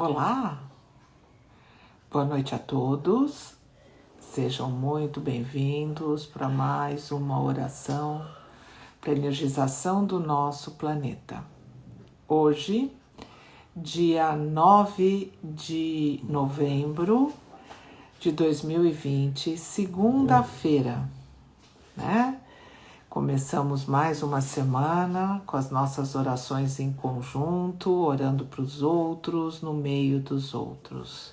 Olá, boa noite a todos, sejam muito bem-vindos para mais uma oração para a energização do nosso planeta. Hoje, dia 9 de novembro de 2020, segunda-feira, né? Começamos mais uma semana com as nossas orações em conjunto, orando para os outros, no meio dos outros.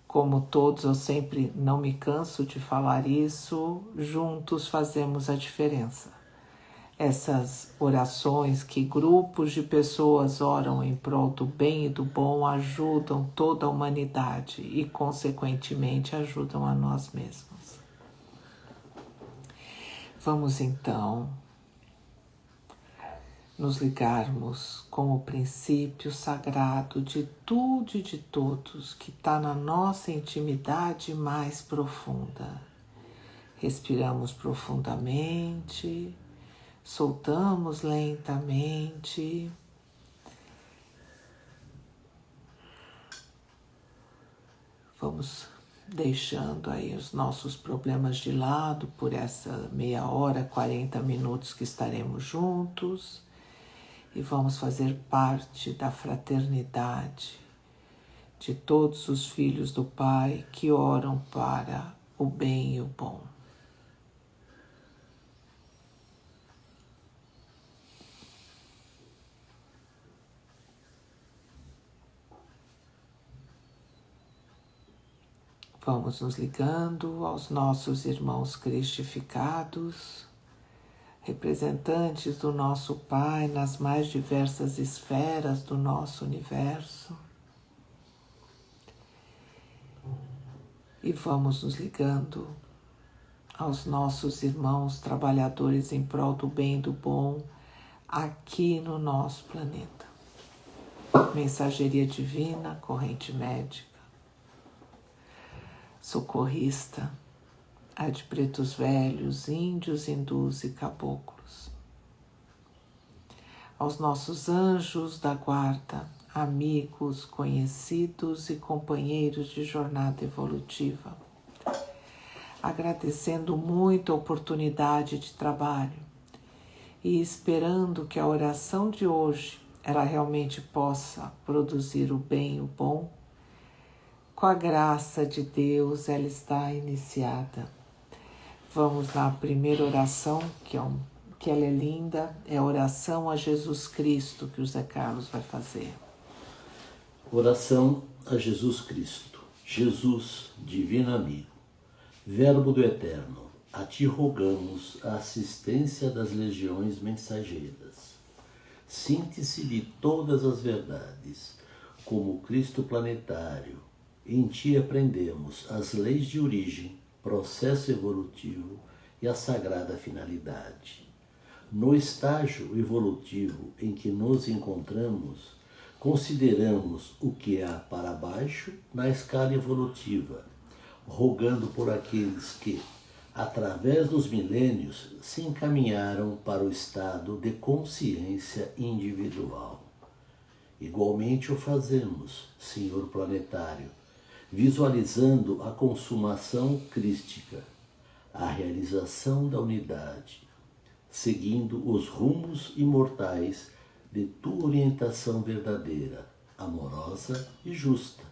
Como todos, eu sempre não me canso de falar isso, juntos fazemos a diferença. Essas orações que grupos de pessoas oram em prol do bem e do bom ajudam toda a humanidade e, consequentemente, ajudam a nós mesmos. Vamos então nos ligarmos com o princípio sagrado de tudo e de todos que está na nossa intimidade mais profunda. Respiramos profundamente, soltamos lentamente. Vamos deixando aí os nossos problemas de lado por essa meia hora, 40 minutos que estaremos juntos. E vamos fazer parte da fraternidade de todos os filhos do Pai que oram para o bem e o bom. Vamos nos ligando aos nossos irmãos cristificados, representantes do nosso Pai nas mais diversas esferas do nosso universo. E vamos nos ligando aos nossos irmãos trabalhadores em prol do bem e do bom aqui no nosso planeta. Mensageria divina, corrente médica, socorrista, a de pretos velhos, índios, hindus e caboclos. Aos nossos anjos da guarda, amigos, conhecidos e companheiros de jornada evolutiva. Agradecendo muito a oportunidade de trabalho e esperando que a oração de hoje ela realmente possa produzir o bem e o bom. Com a graça de Deus, ela está iniciada. Vamos na primeira oração, que ela é linda, é a oração a Jesus Cristo que o Zé Carlos vai fazer. Oração a Jesus Cristo. Jesus, divino amigo, Verbo do Eterno, a ti rogamos a assistência das legiões mensageiras. Síntese de todas as verdades, como Cristo planetário, em ti aprendemos as leis de origem, processo evolutivo e a sagrada finalidade. No estágio evolutivo em que nos encontramos, consideramos o que há para baixo na escala evolutiva, rogando por aqueles que, através dos milênios, se encaminharam para o estado de consciência individual. Igualmente o fazemos, Senhor planetário, visualizando a consumação crística, a realização da unidade, seguindo os rumos imortais de tua orientação verdadeira, amorosa e justa,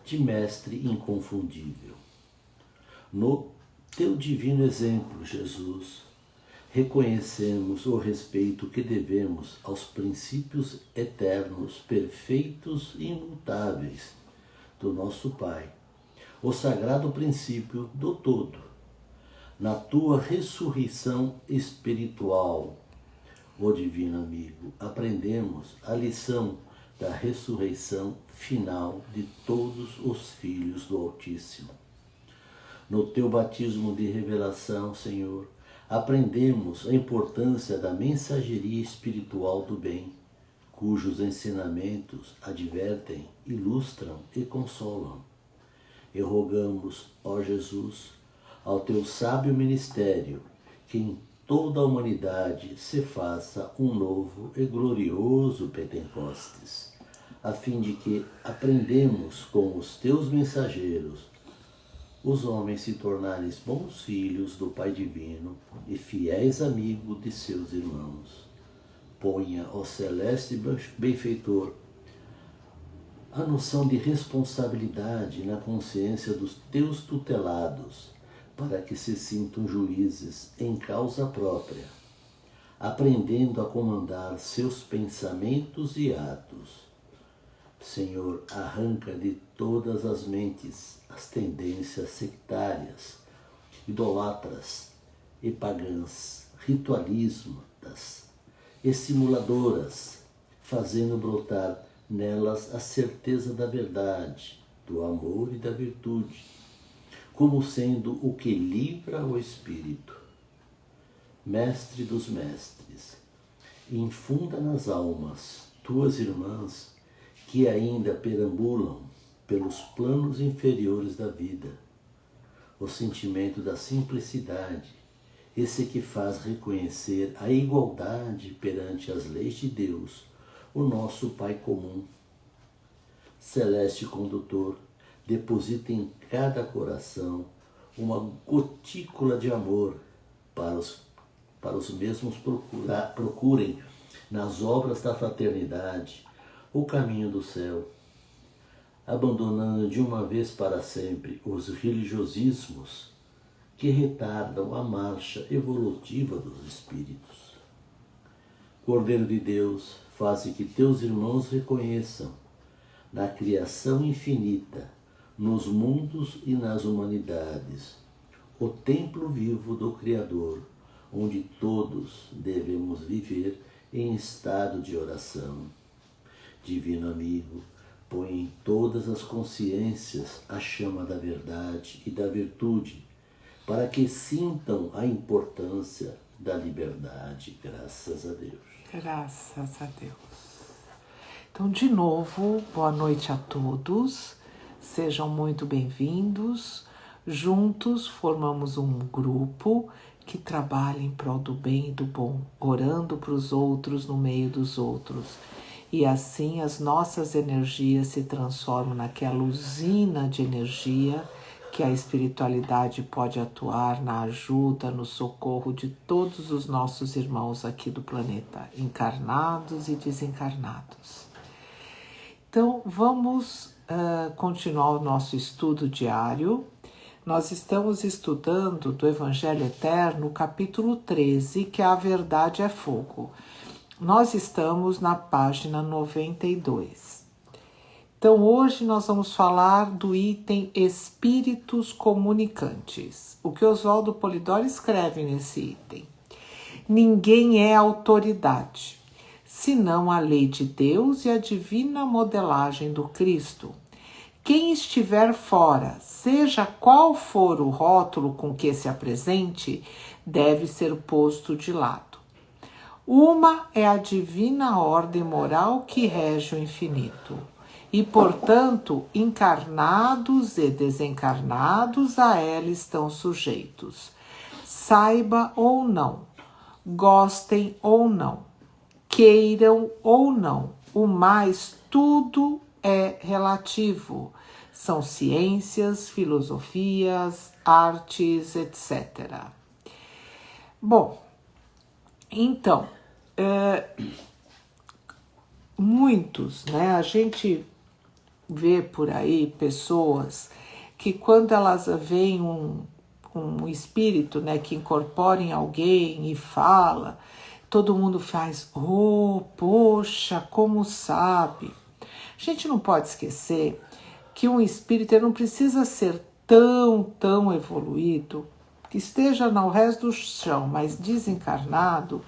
de mestre inconfundível. No teu divino exemplo, Jesus, reconhecemos o respeito que devemos aos princípios eternos, perfeitos e imutáveis do nosso Pai, o sagrado princípio do todo. Na tua ressurreição espiritual, ó divino amigo, aprendemos a lição da ressurreição final de todos os filhos do Altíssimo. No teu batismo de revelação, Senhor, aprendemos a importância da mensageria espiritual do bem, cujos ensinamentos advertem, ilustram e consolam. E rogamos, ó Jesus, ao teu sábio ministério, que em toda a humanidade se faça um novo e glorioso Pentecostes, a fim de que aprendemos com os teus mensageiros, os homens se tornarem bons filhos do Pai Divino e fiéis amigos de seus irmãos. Ponha, ó celeste benfeitor, a noção de responsabilidade na consciência dos teus tutelados, para que se sintam juízes em causa própria, aprendendo a comandar seus pensamentos e atos. Senhor, arranca de todas as mentes as tendências sectárias, idólatras e pagãs, ritualistas e simuladoras, fazendo brotar nelas a certeza da verdade, do amor e da virtude, como sendo o que livra o espírito. Mestre dos mestres, infunda nas almas tuas irmãs que ainda perambulam pelos planos inferiores da vida o sentimento da simplicidade, esse que faz reconhecer a igualdade perante as leis de Deus, o nosso Pai comum. Celeste condutor, deposita em cada coração uma gotícula de amor para os mesmos procurem nas obras da fraternidade o caminho do céu, abandonando de uma vez para sempre os religiosismos que retardam a marcha evolutiva dos espíritos. Cordeiro de Deus, faze que teus irmãos reconheçam na criação infinita, nos mundos e nas humanidades, o templo vivo do Criador, onde todos devemos viver em estado de oração. Divino amigo, põe em todas as consciências a chama da verdade e da virtude, para que sintam a importância da liberdade. Graças a Deus. Graças a Deus. Então, de novo, boa noite a todos. Sejam muito bem-vindos. Juntos formamos um grupo que trabalha em prol do bem e do bom, orando para os outros no meio dos outros. E assim as nossas energias se transformam naquela usina de energia que a espiritualidade pode atuar na ajuda, no socorro de todos os nossos irmãos aqui do planeta, encarnados e desencarnados. Então, vamos continuar o nosso estudo diário. Nós estamos estudando do Evangelho Eterno, capítulo 13, que é a verdade é fogo. Nós estamos na página 92. Então, hoje nós vamos falar do item Espíritos Comunicantes. O que Oswaldo Polidori escreve nesse item. Ninguém é autoridade, senão a lei de Deus e a divina modelagem do Cristo. Quem estiver fora, seja qual for o rótulo com que se apresente, deve ser posto de lado. Uma é a divina ordem moral que rege o infinito, e, portanto, encarnados e desencarnados a ela estão sujeitos. Saiba ou não, gostem ou não, queiram ou não, o mais tudo é relativo. São ciências, filosofias, artes, etc. Bom, então, muitos, né? A gente vê por aí pessoas que quando elas veem um espírito, né, que incorpora em alguém e fala, todo mundo faz, oh, poxa, como sabe? A gente não pode esquecer que um espírito ele não precisa ser tão evoluído, que esteja no resto do chão, mas desencarnado.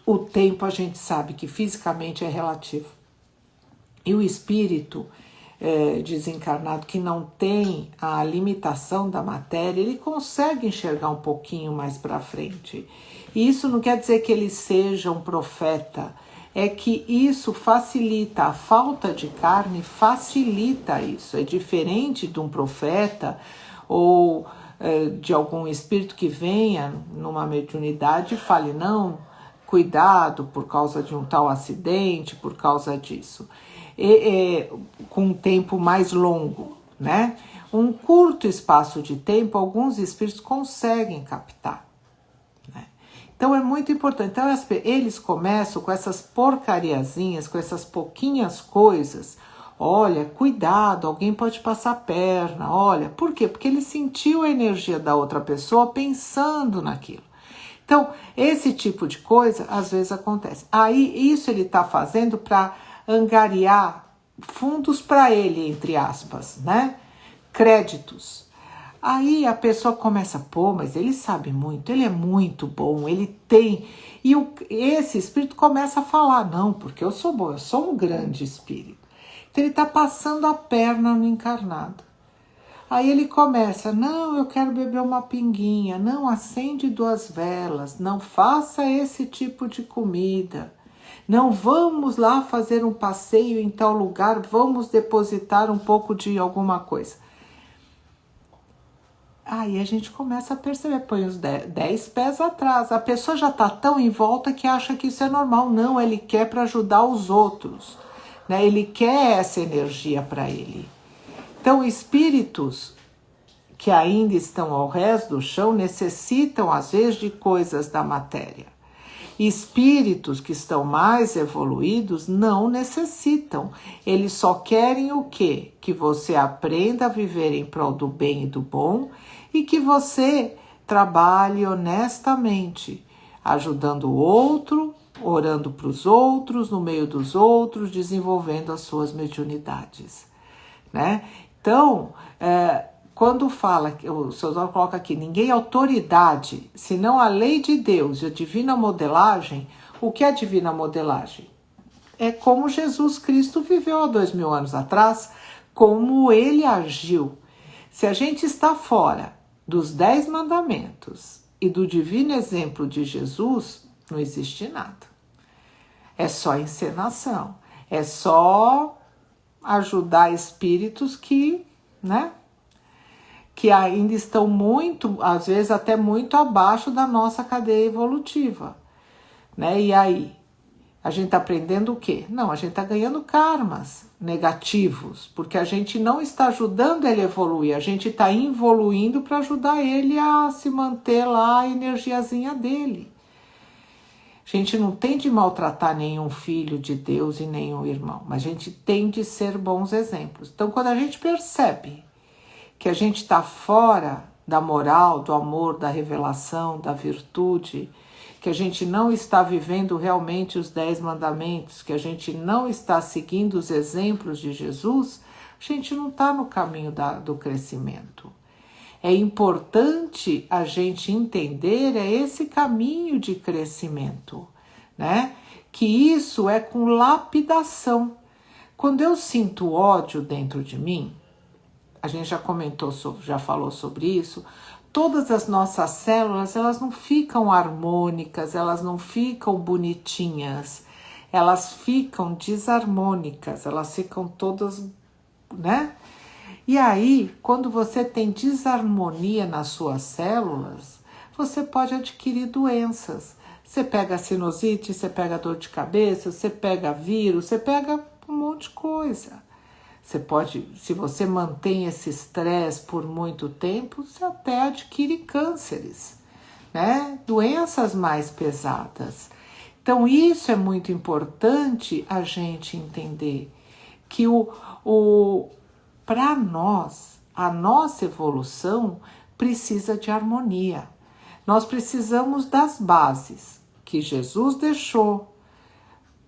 O tempo a gente sabe que fisicamente é relativo. E o espírito desencarnado que não tem a limitação da matéria, ele consegue enxergar um pouquinho mais para frente. E isso não quer dizer que ele seja um profeta, é que isso facilita, a falta de carne facilita isso. É diferente de um profeta ou de algum espírito que venha numa mediunidade e fale, não, cuidado por causa de um tal acidente, por causa disso. com um tempo mais longo, né? Um curto espaço de tempo, alguns espíritos conseguem captar, né? Então é muito importante. Então eles começam com essas porcariazinhas, com essas pouquinhas coisas. Olha, cuidado, alguém pode passar a perna. Olha, por quê? Porque ele sentiu a energia da outra pessoa pensando naquilo. Então, esse tipo de coisa às vezes acontece. Aí isso ele está fazendo para angariar fundos para ele, entre aspas, né? Créditos. Aí a pessoa começa, pô, mas ele sabe muito, ele é muito bom, ele tem... E esse espírito começa a falar, não, porque eu sou bom, eu sou um grande espírito. Então ele está passando a perna no encarnado. Aí ele começa, não, eu quero beber uma pinguinha, não, acende 2 velas, não faça esse tipo de comida, não, vamos lá fazer um passeio em tal lugar, vamos depositar um pouco de alguma coisa. Aí a gente começa a perceber, põe os 10 pés atrás, a pessoa já está tão em volta que acha que isso é normal, não, ele quer para ajudar os outros, né? Ele quer essa energia para ele. Então, espíritos que ainda estão ao rés do chão necessitam, às vezes, de coisas da matéria. Espíritos que estão mais evoluídos não necessitam. Eles só querem o quê? Que você aprenda a viver em prol do bem e do bom e que você trabalhe honestamente, ajudando o outro, orando para os outros, no meio dos outros, desenvolvendo as suas mediunidades, né? Então, quando fala, o Seu Osório coloca aqui, ninguém é autoridade, senão a lei de Deus e a divina modelagem. O que é a divina modelagem? É como Jesus Cristo viveu há 2000 anos atrás, como ele agiu. Se a gente está fora dos 10 mandamentos e do divino exemplo de Jesus, não existe nada. É só encenação, é só ajudar espíritos que, né, que ainda estão muito, às vezes até muito abaixo da nossa cadeia evolutiva, né? E aí, a gente está aprendendo o quê? Não, a gente está ganhando karmas negativos, porque a gente não está ajudando ele a evoluir, a gente está evoluindo para ajudar ele a se manter lá a energiazinha dele. A gente não tem de maltratar nenhum filho de Deus e nenhum irmão, mas a gente tem de ser bons exemplos. Então, quando a gente percebe que a gente está fora da moral, do amor, da revelação, da virtude, que a gente não está vivendo realmente os 10 mandamentos, que a gente não está seguindo os exemplos de Jesus, a gente não está no caminho do crescimento. É importante a gente entender esse caminho de crescimento, né? Que isso é com lapidação. Quando eu sinto ódio dentro de mim, a gente já comentou, já falou sobre isso, todas as nossas células, elas não ficam harmônicas, elas não ficam bonitinhas, elas ficam desarmônicas, elas ficam todas, né? E aí, quando você tem desarmonia nas suas células, você pode adquirir doenças. Você pega sinusite, você pega dor de cabeça, você pega vírus, você pega um monte de coisa. Você pode, se você mantém esse estresse por muito tempo, você até adquire cânceres, né? Doenças mais pesadas. Então, isso é muito importante a gente entender, que para nós, a nossa evolução precisa de harmonia. Nós precisamos das bases que Jesus deixou,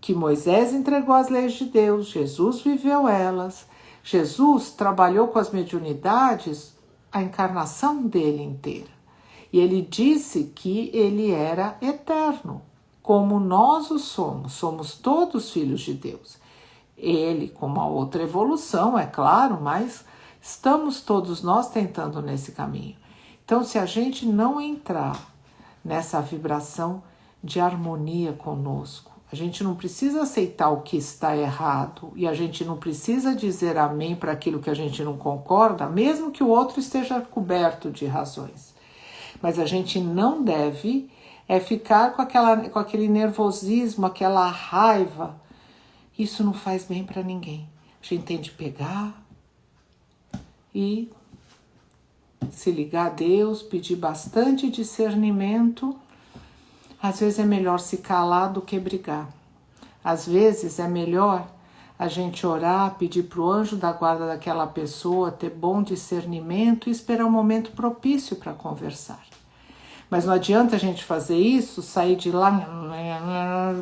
que Moisés entregou as leis de Deus, Jesus viveu elas, Jesus trabalhou com as mediunidades a encarnação dele inteira. E ele disse que ele era eterno, como nós o somos todos filhos de Deus. Ele com uma outra evolução, é claro, mas estamos todos nós tentando nesse caminho. Então, se a gente não entrar nessa vibração de harmonia conosco, a gente não precisa aceitar o que está errado e a gente não precisa dizer amém para aquilo que a gente não concorda, mesmo que o outro esteja coberto de razões. Mas a gente não deve ficar com aquele nervosismo, aquela raiva, Isso não faz bem para ninguém. A gente tem de pegar e se ligar a Deus, pedir bastante discernimento. Às vezes é melhor se calar do que brigar. Às vezes é melhor a gente orar, pedir para o anjo da guarda daquela pessoa ter bom discernimento e esperar um momento propício para conversar. Mas não adianta a gente fazer isso, sair de lá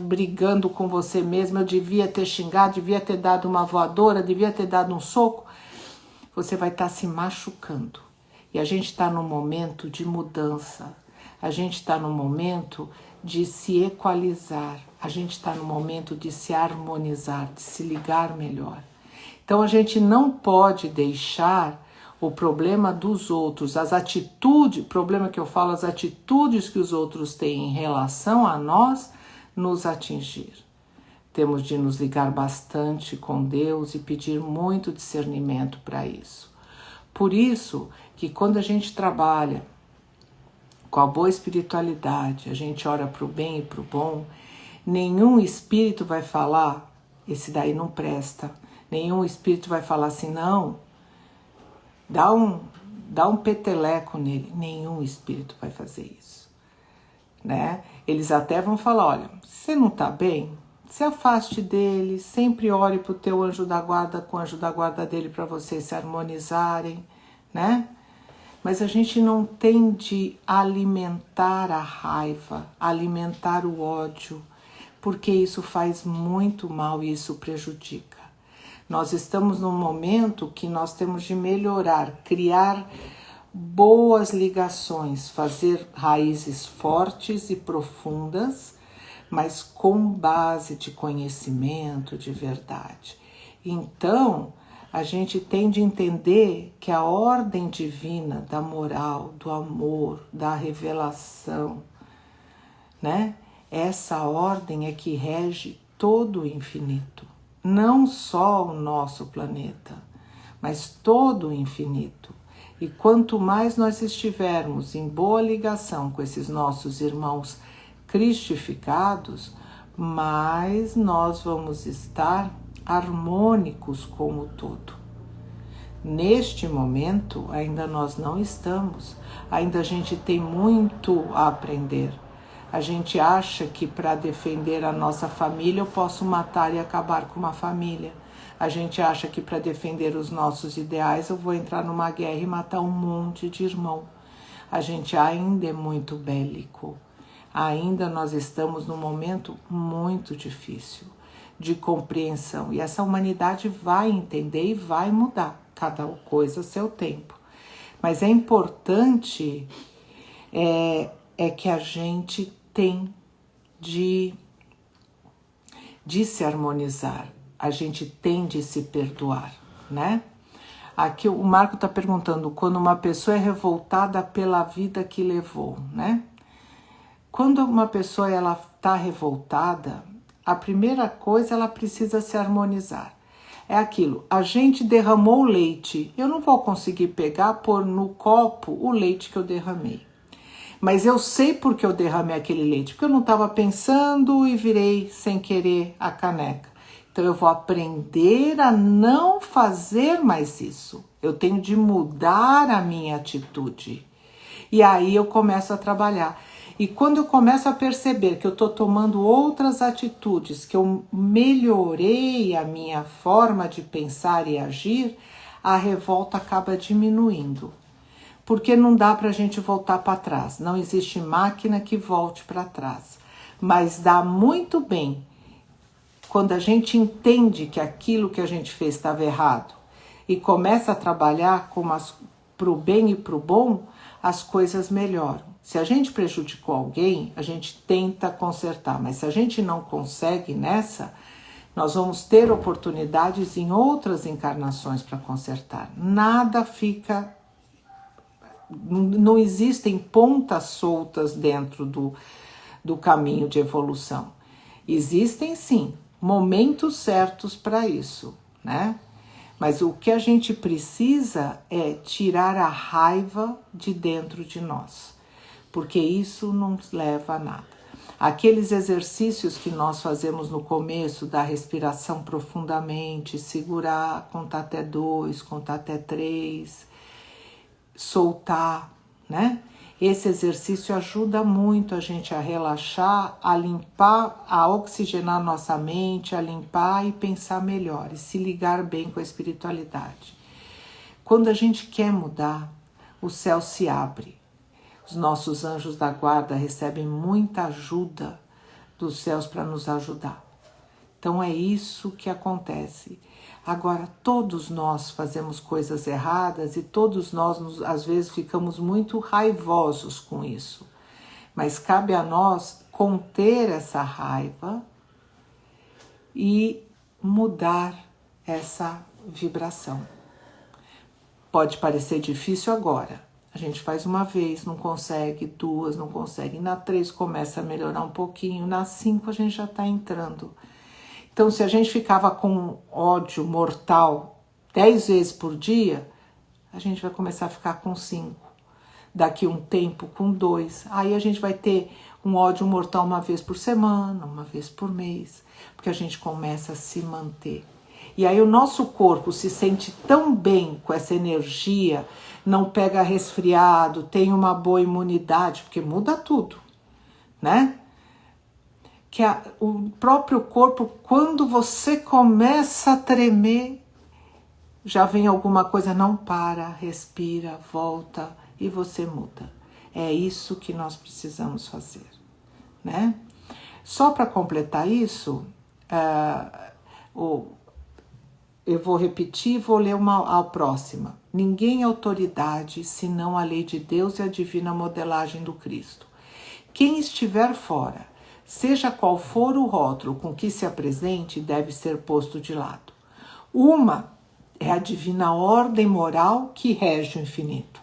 brigando com você mesmo. Eu devia ter xingado, devia ter dado uma voadora, devia ter dado um soco. Você vai estar se machucando. E a gente está num momento de mudança. A gente está num momento de se equalizar. A gente está no momento de se harmonizar, de se ligar melhor. Então a gente não pode deixar o problema dos outros, as atitudes, problema que eu falo, as atitudes que os outros têm em relação a nós, nos atingir. Temos de nos ligar bastante com Deus e pedir muito discernimento para isso. Por isso que quando a gente trabalha com a boa espiritualidade, a gente ora para o bem e para o bom, nenhum espírito vai falar, esse daí não presta. Nenhum espírito vai falar assim, não, dá um peteleco nele. Nenhum espírito vai fazer isso, né? Eles até vão falar, olha, você não está bem? Se afaste dele, sempre ore para o teu anjo da guarda, com o anjo da guarda dele, para vocês se harmonizarem, né? Mas a gente não tem de alimentar a raiva, alimentar o ódio, porque isso faz muito mal e isso prejudica. Nós estamos num momento que nós temos de melhorar, criar boas ligações, fazer raízes fortes e profundas, mas com base de conhecimento, de verdade. Então, a gente tem de entender que a ordem divina da moral, do amor, da revelação, né? Essa ordem é que rege todo o infinito. Não só o nosso planeta, mas todo o infinito. E quanto mais nós estivermos em boa ligação com esses nossos irmãos cristificados, mais nós vamos estar harmônicos como todo. Neste momento, ainda nós não estamos, ainda a gente tem muito a aprender. A gente acha que para defender a nossa família eu posso matar e acabar com uma família. A gente acha que para defender os nossos ideais eu vou entrar numa guerra e matar um monte de irmão. A gente ainda é muito bélico. Ainda nós estamos num momento muito difícil de compreensão. E essa humanidade vai entender e vai mudar. Cada coisa a seu tempo. Mas é importante que a gente tem de se harmonizar. A gente tem de se perdoar, né? Aqui o Marco está perguntando, quando uma pessoa é revoltada pela vida que levou, né? Quando uma pessoa está revoltada, a primeira coisa ela precisa se harmonizar. É aquilo, a gente derramou o leite, eu não vou conseguir pôr no copo o leite que eu derramei. Mas eu sei por que eu derramei aquele leite, porque eu não estava pensando e virei sem querer a caneca. Então eu vou aprender a não fazer mais isso. Eu tenho de mudar a minha atitude. E aí eu começo a trabalhar. E quando eu começo a perceber que eu estou tomando outras atitudes, que eu melhorei a minha forma de pensar e agir, a revolta acaba diminuindo. Porque não dá para a gente voltar para trás. Não existe máquina que volte para trás. Mas dá muito bem quando a gente entende que aquilo que a gente fez estava errado e começa a trabalhar para o bem e para o bom, as coisas melhoram. Se a gente prejudicou alguém, a gente tenta consertar, mas se a gente não consegue nessa, nós vamos ter oportunidades em outras encarnações para consertar. Nada fica... Não existem pontas soltas dentro do caminho de evolução. Existem, sim, momentos certos para isso, né? Mas o que a gente precisa é tirar a raiva de dentro de nós, porque isso não leva a nada. Aqueles exercícios que nós fazemos no começo da respiração profundamente, segurar, contar até 2, contar até 3, soltar, né? Esse exercício ajuda muito a gente a relaxar, a limpar, a oxigenar nossa mente, a limpar e pensar melhor e se ligar bem com a espiritualidade. Quando a gente quer mudar, o céu se abre. Os nossos anjos da guarda recebem muita ajuda dos céus para nos ajudar. Então é isso que acontece. Agora, todos nós fazemos coisas erradas e todos nós, às vezes, ficamos muito raivosos com isso. Mas cabe a nós conter essa raiva e mudar essa vibração. Pode parecer difícil agora. A gente faz uma vez, não consegue, 2, não consegue. Na 3 começa a melhorar um pouquinho, na 5 a gente já está entrando. Então, se a gente ficava com ódio mortal 10 vezes por dia, a gente vai começar a ficar com 5. Daqui um tempo com 2. Aí a gente vai ter um ódio mortal uma vez por semana, uma vez por mês, porque a gente começa a se manter. E aí o nosso corpo se sente tão bem com essa energia, não pega resfriado, tem uma boa imunidade, porque muda tudo, né? Que o próprio corpo, quando você começa a tremer, já vem alguma coisa, não para, respira, volta e você muda. É isso que nós precisamos fazer, né? Só para completar isso, eu vou repetir e vou ler a próxima. Ninguém é autoridade senão a lei de Deus e a divina modelagem do Cristo. Quem estiver fora, seja qual for o rótulo com que se apresente, deve ser posto de lado. Uma é a divina ordem moral que rege o infinito.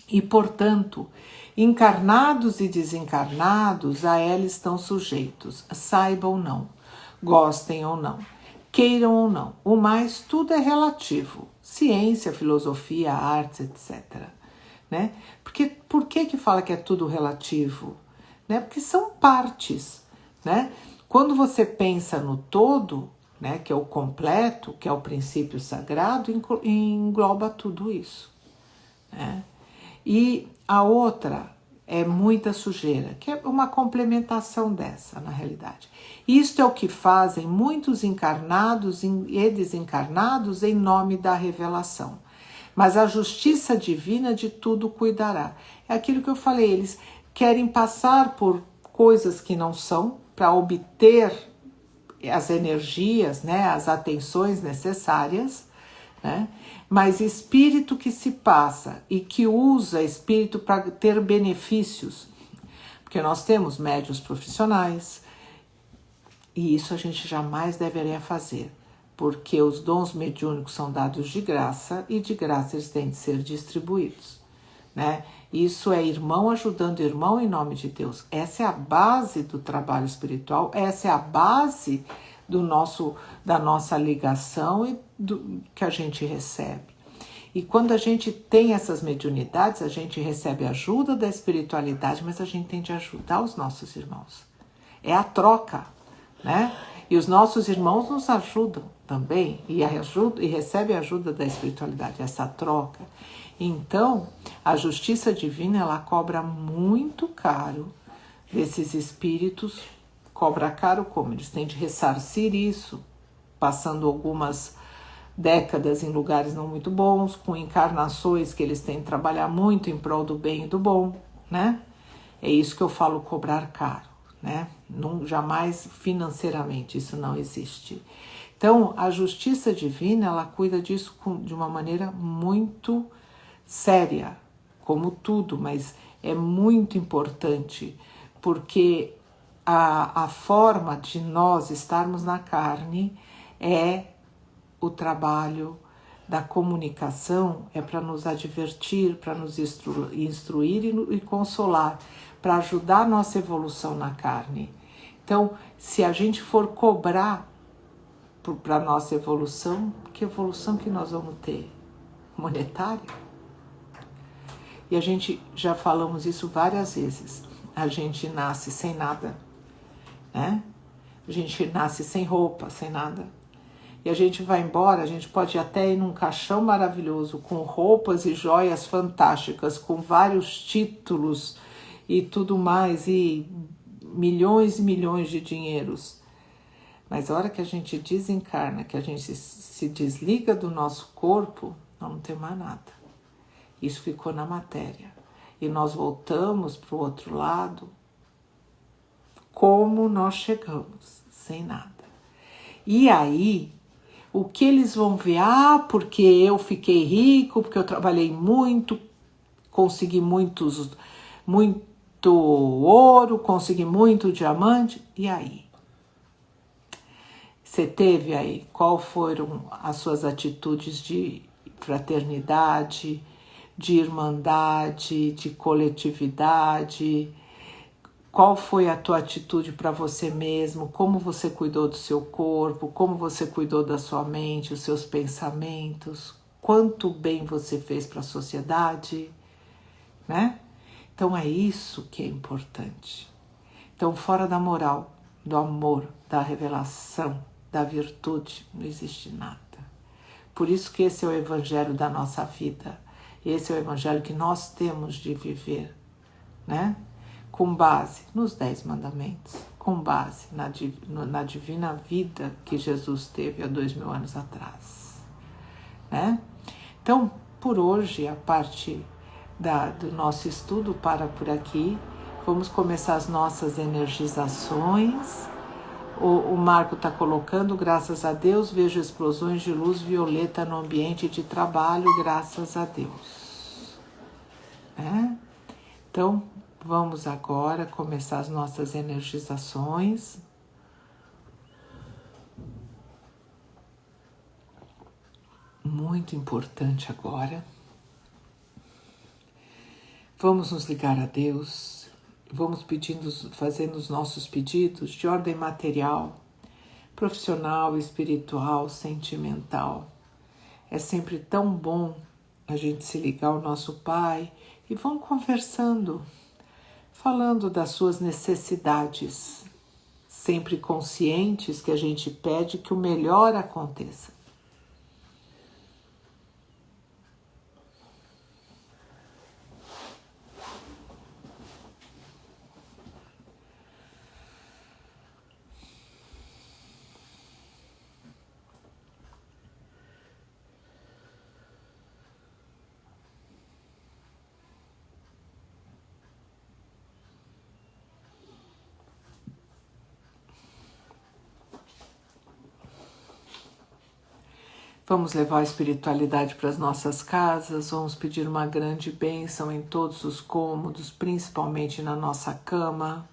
E, portanto, encarnados e desencarnados a ela estão sujeitos, saibam ou não, gostem ou não, queiram ou não. O mais, tudo é relativo. Ciência, filosofia, artes, etc. Né? Por que fala que é tudo relativo? Né? Porque são partes. Né? Quando você pensa no todo, né, que é o completo, que é o princípio sagrado, engloba tudo isso. Né? E a outra é muita sujeira, que é uma complementação dessa, na realidade. Isto é o que fazem muitos encarnados e desencarnados em nome da revelação. Mas a justiça divina de tudo cuidará. É aquilo que eu falei, eles querem passar por coisas que não são para obter as energias, né, as atenções necessárias, né? Mas espírito que se passa e que usa espírito para ter benefícios, porque nós temos médiuns profissionais e isso a gente jamais deveria fazer, porque os dons mediúnicos são dados de graça e de graça eles têm de ser distribuídos, né? Isso é irmão ajudando irmão em nome de Deus. Essa é a base do trabalho espiritual, essa é a base da nossa ligação e que a gente recebe. E quando a gente tem essas mediunidades, a gente recebe ajuda da espiritualidade, mas a gente tem de ajudar os nossos irmãos. É a troca, né? E os nossos irmãos nos ajudam também e recebem a ajuda da espiritualidade, essa troca. Então, a justiça divina, ela cobra muito caro desses espíritos. Cobra caro como? Eles têm de ressarcir isso, passando algumas décadas em lugares não muito bons, com encarnações que eles têm de trabalhar muito em prol do bem e do bom, né? É isso que eu falo, cobrar caro, né? Não, jamais financeiramente, isso não existe. Então, a justiça divina, ela cuida disso de uma maneira muito séria, como tudo, mas é muito importante, porque a forma de nós estarmos na carne é o trabalho da comunicação, é para nos advertir, para nos instruir e consolar, para ajudar a nossa evolução na carne. Então, se a gente for cobrar para a nossa evolução, que evolução que nós vamos ter? Monetária? E a gente já falamos isso várias vezes. a gente nasce sem nada, né? A gente nasce sem roupa, sem nada. E a gente vai embora, a gente pode até ir num caixão maravilhoso, com roupas e joias fantásticas, com vários títulos e tudo mais, e milhões e milhões de dinheiros. Mas a hora que a gente desencarna, que a gente se desliga do nosso corpo, não tem mais nada. Isso ficou na matéria. E nós voltamos para o outro lado como nós chegamos, sem nada. E aí, o que eles vão ver? Ah, porque eu fiquei rico, porque eu trabalhei muito, consegui muito ouro, consegui muito diamante. E aí? Você teve aí? Qual foram as suas atitudes de fraternidade, de irmandade, de coletividade? Qual foi a tua atitude para você mesmo? Como você cuidou do seu corpo? Como você cuidou da sua mente, os seus pensamentos? Quanto bem você fez para a sociedade, né? Então é isso que é importante. Então, fora da moral, do amor, da revelação, da virtude, não existe nada. Por isso que esse é o evangelho da nossa vida. Esse é o evangelho que nós temos de viver, né? Com base nos 10 mandamentos, com base na divina vida que Jesus teve há 2000 anos atrás, né? Então, por hoje, a parte do nosso estudo para por aqui. Vamos começar as nossas energizações. O Marco está colocando, graças a Deus, vejo explosões de luz violeta no ambiente de trabalho, graças a Deus. Né? Então, vamos agora começar as nossas energizações. Muito importante agora. Vamos nos ligar a Deus, vamos fazendo os nossos pedidos de ordem material, profissional, espiritual, sentimental. É sempre tão bom a gente se ligar ao nosso Pai e vão conversando, falando das suas necessidades, sempre conscientes que a gente pede que o melhor aconteça. Vamos levar a espiritualidade para as nossas casas, vamos pedir uma grande bênção em todos os cômodos, principalmente na nossa cama.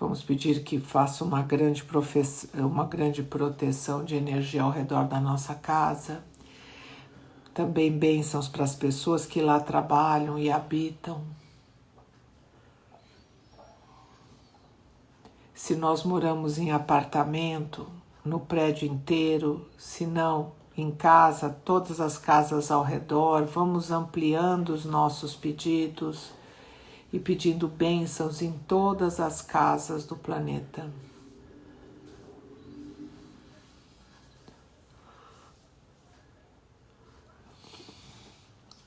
Vamos pedir que faça uma grande proteção de energia ao redor da nossa casa. Também bênçãos para as pessoas que lá trabalham e habitam. Se nós moramos em apartamento, no prédio inteiro, se não, em casa, todas as casas ao redor, vamos ampliando os nossos pedidos e pedindo bênçãos em todas as casas do planeta.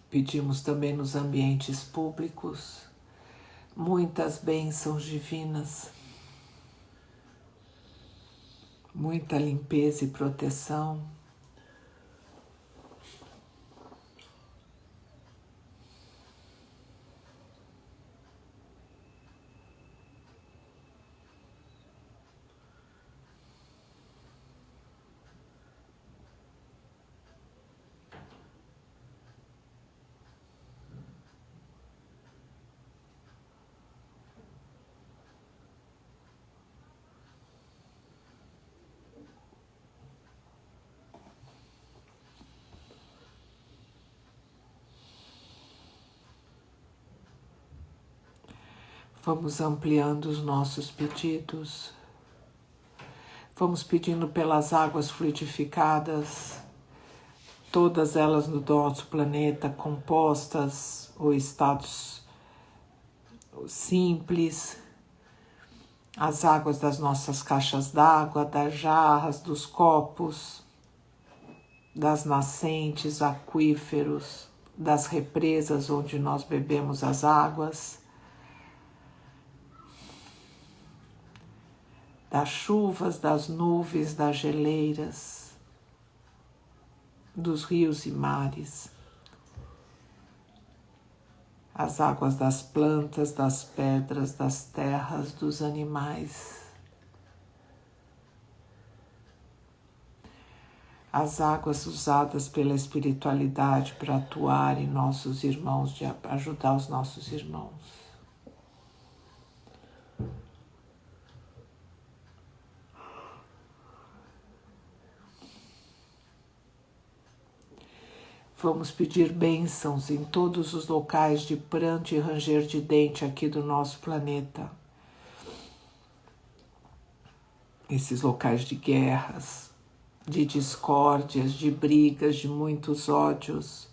Pedimos também nos ambientes públicos muitas bênçãos divinas, muita limpeza e proteção. Vamos ampliando os nossos pedidos. Vamos pedindo pelas águas fluidificadas, todas elas no nosso planeta, compostas ou estados simples, as águas das nossas caixas d'água, das jarras, dos copos, das nascentes, aquíferos, das represas onde nós bebemos as águas, das chuvas, das nuvens, das geleiras, dos rios e mares, as águas das plantas, das pedras, das terras, dos animais, as águas usadas pela espiritualidade para atuar em nossos irmãos, de ajudar os nossos irmãos. Vamos pedir bênçãos em todos os locais de pranto e ranger de dente aqui do nosso planeta. Esses locais de guerras, de discórdias, de brigas, de muitos ódios.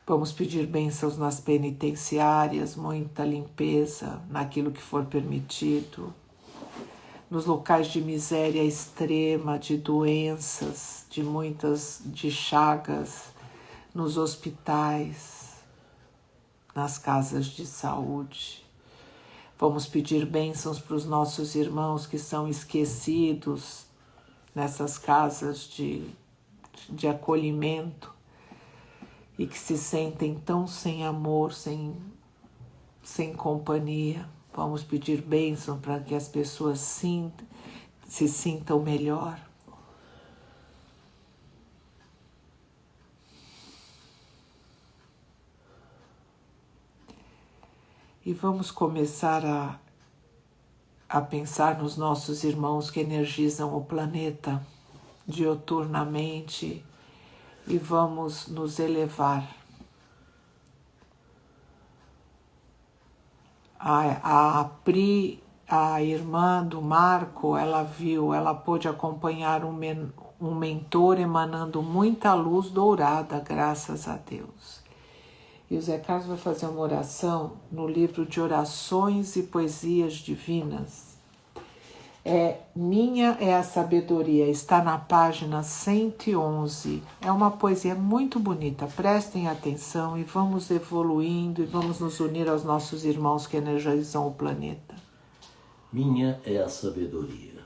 Vamos pedir bênçãos nas penitenciárias, muita limpeza naquilo que for permitido. Nos locais de miséria extrema, de doenças, de chagas, nos hospitais, nas casas de saúde. Vamos pedir bênçãos para os nossos irmãos que são esquecidos nessas casas de acolhimento e que se sentem tão sem amor, sem companhia. Vamos pedir bênção para que as pessoas se sintam melhor. E vamos começar a pensar nos nossos irmãos que energizam o planeta dioturnamente e vamos nos elevar. A Pri, a irmã do Marco, ela pôde acompanhar um mentor emanando muita luz dourada, graças a Deus. E o Zé Carlos vai fazer uma oração no livro de Orações e Poesias Divinas. Minha é a Sabedoria, está na página 111. É uma poesia muito bonita, prestem atenção e vamos evoluindo e vamos nos unir aos nossos irmãos que energizam o planeta. Minha é a sabedoria.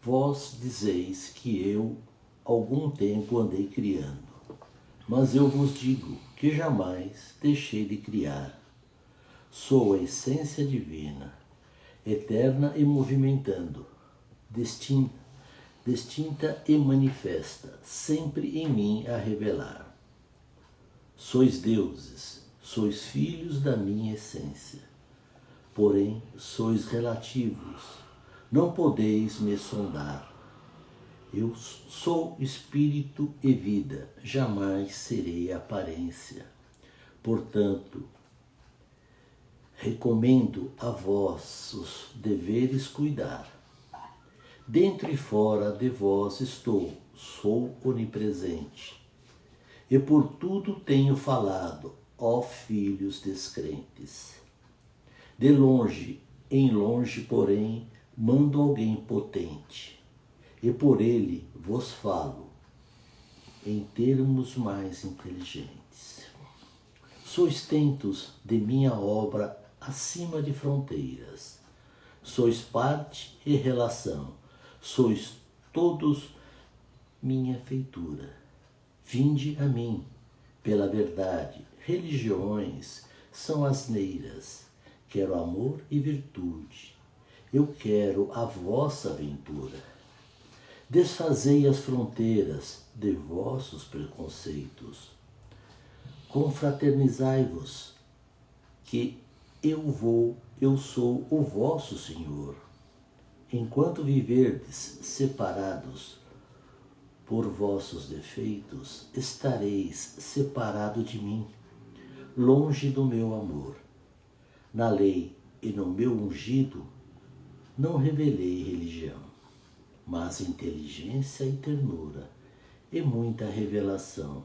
Vós dizeis que eu algum tempo andei criando, mas eu vos digo que jamais deixei de criar. Sou a essência divina, eterna e movimentando, distinta e manifesta, sempre em mim a revelar. Sois deuses, sois filhos da minha essência, porém sois relativos, não podeis me sondar. Eu sou espírito e vida, jamais serei aparência. Portanto, recomendo a vossos deveres cuidar. Dentro e fora de vós estou, sou onipresente. E por tudo tenho falado, ó filhos descrentes. De longe, em longe, porém, mando alguém potente, e por ele vos falo, em termos mais inteligentes. Sois tentos de minha obra acima de fronteiras. Sois parte e relação, sois todos minha feitura. Vinde a mim, pela verdade, religiões são asneiras. Quero amor e virtude, eu quero a vossa aventura. Desfazei as fronteiras de vossos preconceitos. Confraternizai-vos, que eu sou o vosso Senhor. Enquanto viverdes separados por vossos defeitos, estareis separado de mim, longe do meu amor. Na lei e no meu ungido não revelei religião, mas inteligência e ternura e muita revelação.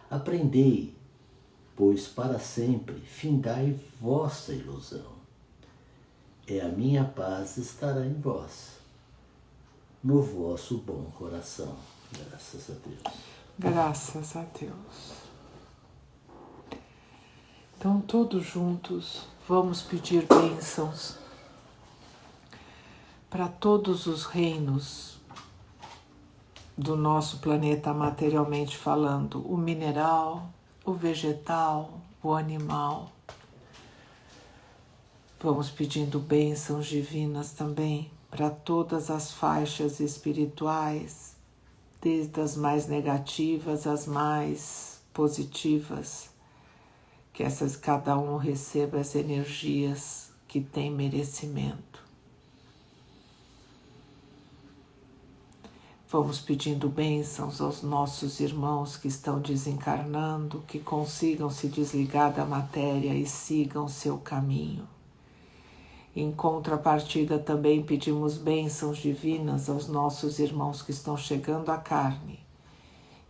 Aprendei, pois para sempre findai vossa ilusão. E a minha paz estará em vós, no vosso bom coração. Graças a Deus. Graças a Deus. Então, todos juntos, vamos pedir bênçãos para todos os reinos do nosso planeta, materialmente falando, o mineral, o vegetal, o animal. Vamos pedindo bênçãos divinas também para todas as faixas espirituais, desde as mais negativas às mais positivas, que cada um receba as energias que tem merecimento. Vamos pedindo bênçãos aos nossos irmãos que estão desencarnando, que consigam se desligar da matéria e sigam seu caminho. Em contrapartida, também pedimos bênçãos divinas aos nossos irmãos que estão chegando à carne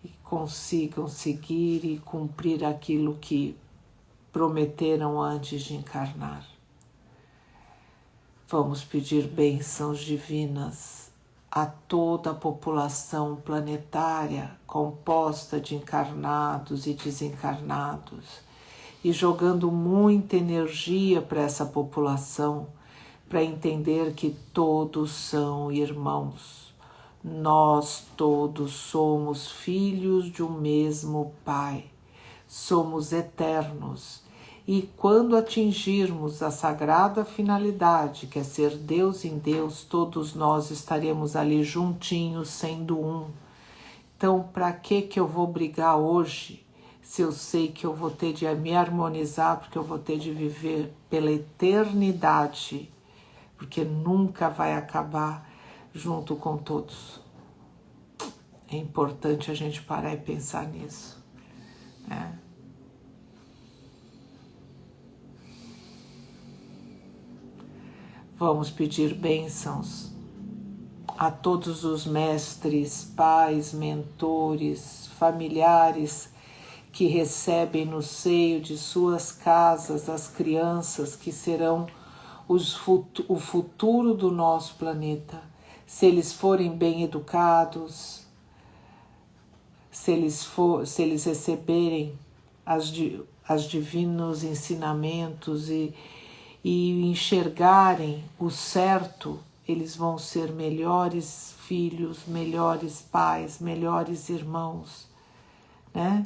e consigam seguir e cumprir aquilo que prometeram antes de encarnar. Vamos pedir bênçãos divinas a toda a população planetária composta de encarnados e desencarnados e jogando muita energia para essa população para entender que todos são irmãos. Nós todos somos filhos de um mesmo Pai. Somos eternos. E quando atingirmos a sagrada finalidade, que é ser Deus em Deus, todos nós estaremos ali juntinhos, sendo um. Então, para que eu vou brigar hoje, se eu sei que eu vou ter de me harmonizar, porque eu vou ter de viver pela eternidade, porque nunca vai acabar junto com todos. É importante a gente parar e pensar nisso, né? Vamos pedir bênçãos a todos os mestres, pais, mentores, familiares que recebem no seio de suas casas as crianças que serão o futuro do nosso planeta. Se eles forem bem educados, se eles receberem as divinos ensinamentos e enxergarem o certo, eles vão ser melhores filhos, melhores pais, melhores irmãos, né?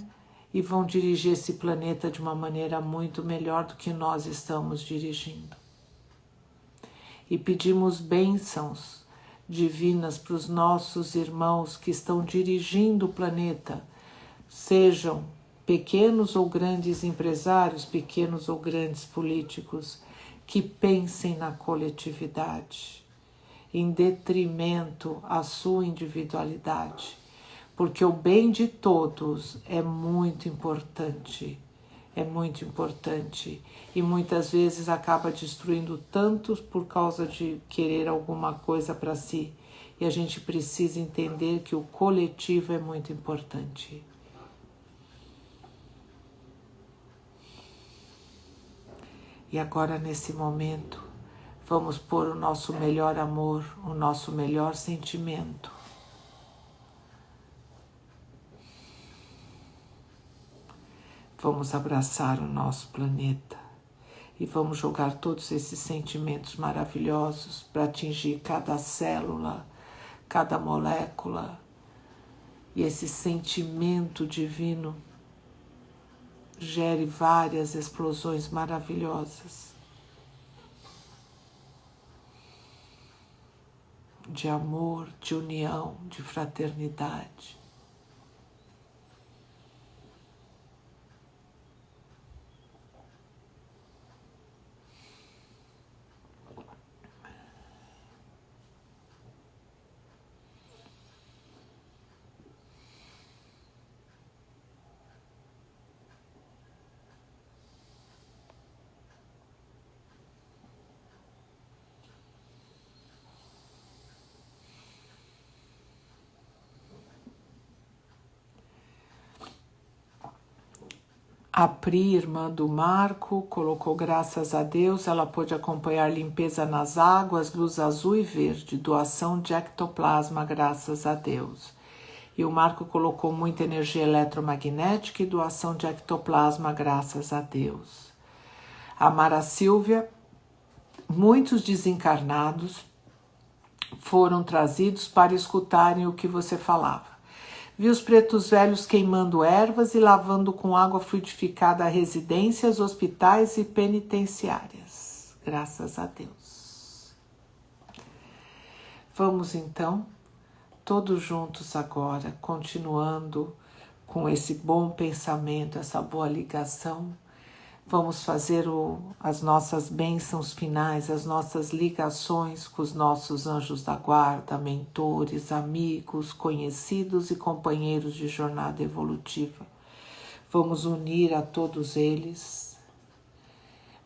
E vão dirigir esse planeta de uma maneira muito melhor do que nós estamos dirigindo. E pedimos bênçãos divinas para os nossos irmãos que estão dirigindo o planeta, sejam pequenos ou grandes empresários, pequenos ou grandes políticos, que pensem na coletividade, em detrimento à sua individualidade, porque o bem de todos é muito importante, e muitas vezes acaba destruindo tantos por causa de querer alguma coisa para si, e a gente precisa entender que o coletivo é muito importante. E agora, nesse momento, vamos pôr o nosso melhor amor, o nosso melhor sentimento. Vamos abraçar o nosso planeta e vamos jogar todos esses sentimentos maravilhosos para atingir cada célula, cada molécula. E esse sentimento divino gere várias explosões maravilhosas de amor, de união, de fraternidade. A Pri, irmã do Marco, colocou graças a Deus, ela pôde acompanhar limpeza nas águas, luz azul e verde, doação de ectoplasma, graças a Deus. E o Marco colocou muita energia eletromagnética e doação de ectoplasma, graças a Deus. A Mara Silvia, muitos desencarnados foram trazidos para escutarem o que você falava. Vi os pretos velhos queimando ervas e lavando com água fluidificada residências, hospitais e penitenciárias. Graças a Deus. Vamos então, todos juntos agora, continuando com esse bom pensamento, essa boa ligação. Vamos fazer as nossas bênçãos finais, as nossas ligações com os nossos anjos da guarda, mentores, amigos, conhecidos e companheiros de jornada evolutiva. Vamos unir a todos eles.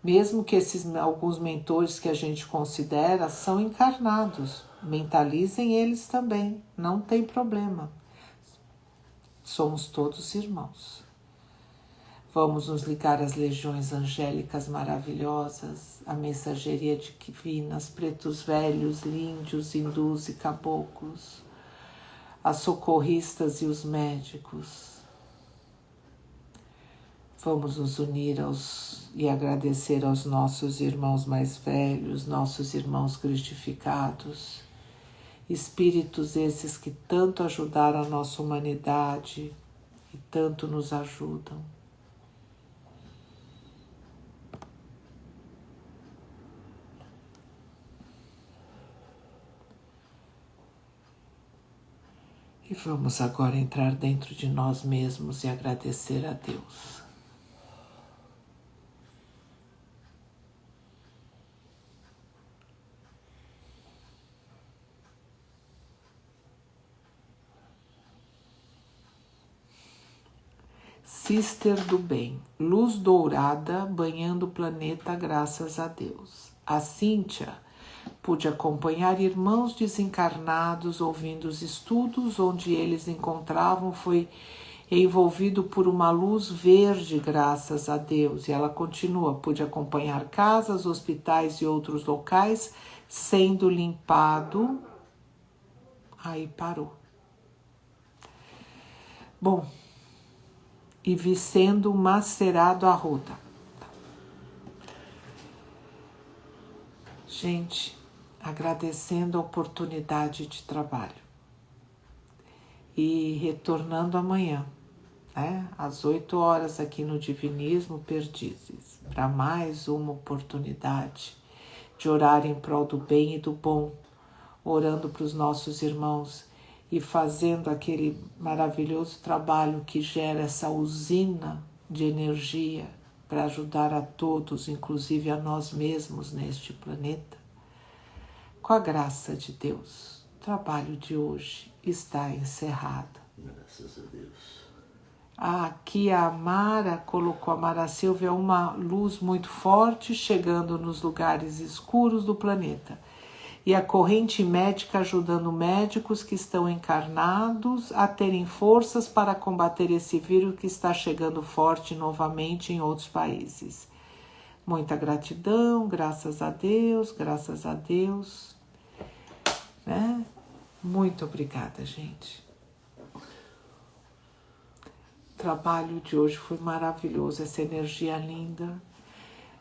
Mesmo que alguns mentores que a gente considera são encarnados, mentalizem eles também, não tem problema. Somos todos irmãos. Vamos nos ligar às legiões angélicas maravilhosas, à mensageria divinas, pretos velhos, índios, hindus e caboclos, as socorristas e os médicos. Vamos nos unir e agradecer aos nossos irmãos mais velhos, nossos irmãos cristificados, espíritos esses que tanto ajudaram a nossa humanidade e tanto nos ajudam. E vamos agora entrar dentro de nós mesmos e agradecer a Deus. Sister do bem, luz dourada banhando o planeta, graças a Deus. A Cíntia pude acompanhar irmãos desencarnados ouvindo os estudos onde eles encontravam, foi envolvido por uma luz verde, graças a Deus. E ela continua, pude acompanhar casas, hospitais e outros locais sendo limpado. Aí parou. Bom, e vi sendo macerado a ruta. Gente, agradecendo a oportunidade de trabalho e retornando amanhã, né, às 8 horas aqui no Divinismo Perdizes, para mais uma oportunidade de orar em prol do bem e do bom, orando para os nossos irmãos e fazendo aquele maravilhoso trabalho que gera essa usina de energia para ajudar a todos, inclusive a nós mesmos neste planeta. Com a graça de Deus, o trabalho de hoje está encerrado. Graças a Deus. Aqui a Mara colocou, a Mara Silvia, uma luz muito forte chegando nos lugares escuros do planeta. E a corrente médica ajudando médicos que estão encarnados a terem forças para combater esse vírus que está chegando forte novamente em outros países. Muita gratidão, graças a Deus, graças a Deus. Né? Muito obrigada, gente. O trabalho de hoje foi maravilhoso, essa energia linda.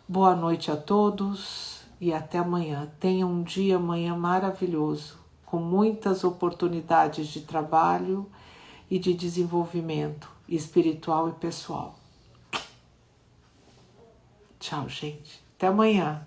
Boa noite a todos e até amanhã. Tenham um dia amanhã maravilhoso, com muitas oportunidades de trabalho e de desenvolvimento espiritual e pessoal. Tchau, gente. Até amanhã.